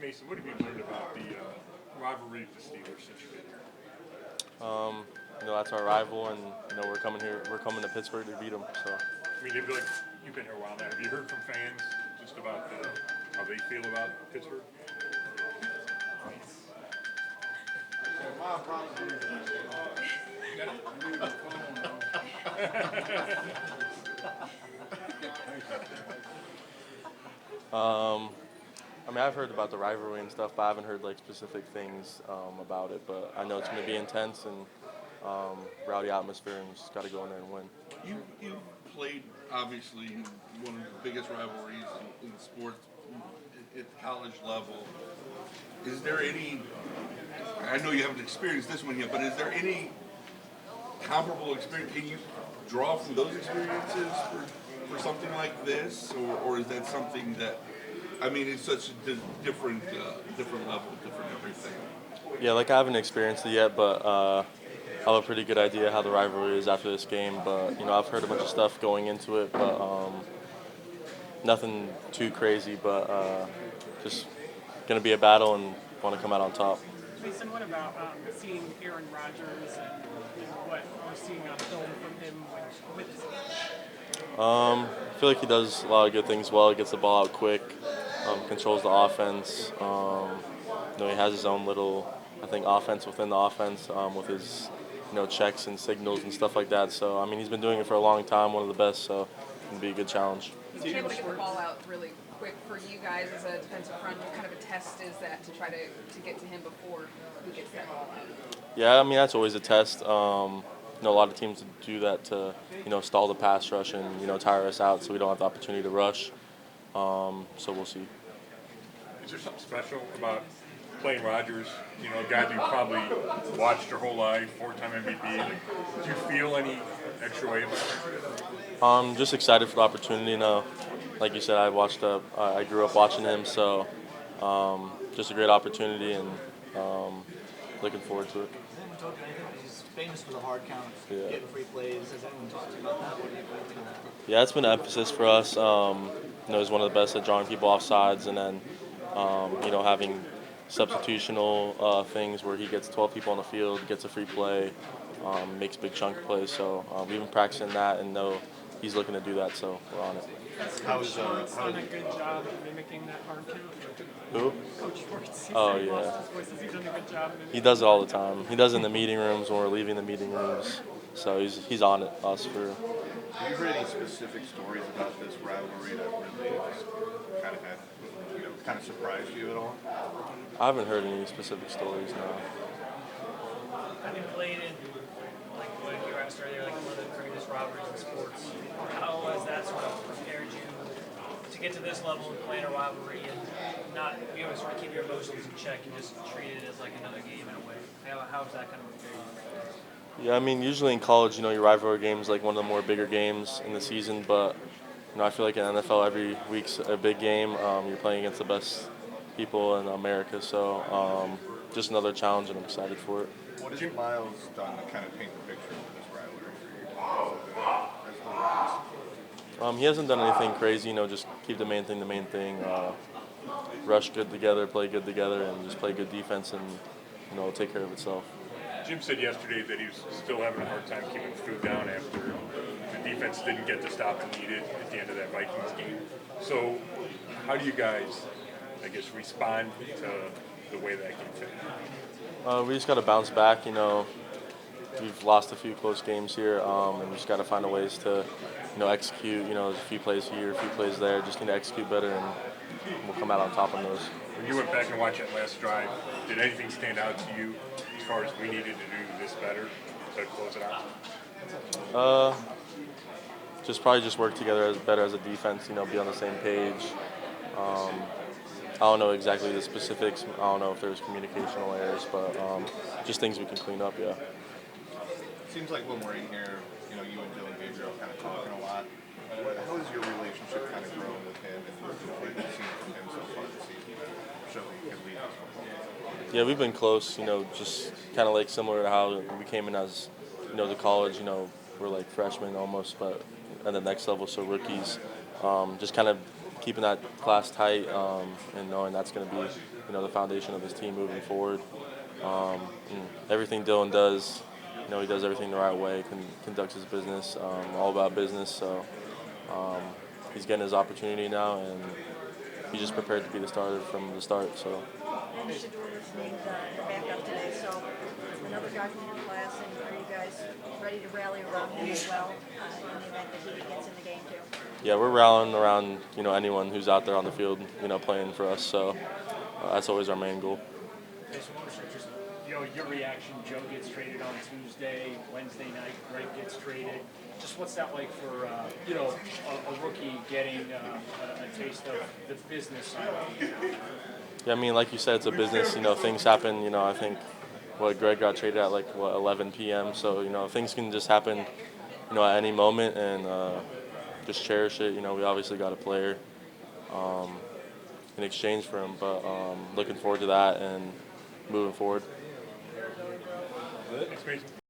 Mason, what have you learned about the rivalry of the Steelers since you've been here? That's our rival, and we're coming here. We're coming to Pittsburgh to beat them. So, I mean, like you've been here a while now. Have you heard from fans just about how they feel about Pittsburgh? I've heard about the rivalry and stuff, but I haven't heard like specific things about it. But I know it's going to be intense and rowdy atmosphere, and just got to go in there and win. You played obviously in one of the biggest rivalries in sports at the college level. Is there any? I know you haven't experienced this one yet, but is there any comparable experience? Can you draw from those experiences for something like this, or is that something that? I mean, it's such a different level, different everything. Yeah, like I haven't experienced it yet, but I have a pretty good idea how the rivalry is after this game. But I've heard a bunch of stuff going into it, but nothing too crazy. But just gonna be a battle and want to come out on top. Mason, what about seeing Aaron Rodgers and what we're seeing on film from him with his I feel like he does a lot of good things well. He gets the ball out quick, controls the offense. He has his own little, I think, offense within the offense with his, checks and signals and stuff like that. So, I mean, he's been doing it for a long time, one of the best, so it'll be a good challenge. He's able to get the ball out really quick for you guys as a defensive front. What kind of a test is that to try to get to him before he gets that ball out? Yeah, I mean, that's always a test. A lot of teams do that to, stall the pass rush and, tire us out so we don't have the opportunity to rush. So we'll see. Is there something special about playing Rodgers? A guy that you probably watched your whole life, four-time MVP. Do you feel any extra way about it? I'm just excited for the opportunity. Like you said, I grew up watching him, so just a great opportunity and looking forward to it. He's famous for the hard counts, getting free plays. Has anyone talked to you about that? What do you think of that? Yeah, it's been an emphasis for us. He's one of the best at drawing people off sides, and then having substitutional things where he gets 12 people on the field, gets a free play, makes big chunk plays. So we've been practicing that and know he's looking to do that, so we're on it. Coach Schwartz done a good job of mimicking that hard count? Who? Coach Schwartz. Oh, He yeah. lost his voice. Has he done a good job mimicking? He does it all the time. He does it in the meeting rooms when we're leaving the meeting rooms. So he's on it, us for. Have you heard any specific stories about this rivalry that really just kind of had, kind of surprised you at all? I haven't heard any specific stories now. Having played in, like what you asked earlier, like one of the greatest rivalries in sports, how has that sort of prepared you to get to this level and play in a rivalry and not be able to sort of keep your emotions in check and just treat it as like another game in a way? How has that kind of prepared you? Yeah, I mean, usually in college, your rivalry game is like one of the more bigger games in the season, but I feel like in NFL every week's a big game. You're playing against the best people in America, so just another challenge, and I'm excited for it. What has Miles done to kind of paint the picture for this rivalry for you? He hasn't done anything crazy, just keep the main thing. Rush good together, play good together, and just play good defense, and it'll take care of itself. Jim said yesterday that he was still having a hard time keeping food down after the defense didn't get the stop it needed at the end of that Vikings game. So how do you guys, I guess, respond to the way that game finished? We just got to bounce back. We've lost a few close games here, and we just got to find ways to, execute. A few plays here, a few plays there. Just need to execute better, and we'll come out on top on those. When you went back and watched that last drive, did anything stand out to you as far as we needed to do this better to close it out? Just work together better as a defense. Be on the same page. I don't know exactly the specifics. I don't know if there's communicational errors, but just things we can clean up. Yeah. It seems like when we're in here, you and Dylan Gabriel kind of talking a lot. How has your relationship kind of grown with him, and what have you seen from him so far this season that show that he can lead us? Yeah, we've been close. Just kind of like similar to how we came in as, to college. We're like freshmen almost, but at the next level, so rookies. Just kind of keeping that class tight and knowing that's going to be, the foundation of this team moving forward. And everything Dylan does, he does everything the right way, conducts his business, all about business. So he's getting his opportunity now, and he's just prepared to be the starter from the start. So. And Shador was named the backup today, so another guy from your class, and are you guys ready to rally around him as well in the event that he gets in the game too? Yeah, we're rallying around anyone who's out there on the field playing for us. So that's always our main goal. Just your reaction. Joe gets traded on Tuesday. Wednesday night, Greg gets traded. Just what's that like for a rookie getting a taste of the business side of it? Yeah, I mean, like you said, it's a business. Things happen. I think Greg got traded at 11 p.m. So things can just happen at any moment, and just cherish it. We obviously got a player in exchange for him, but looking forward to that and moving forward. Thanks, Mason.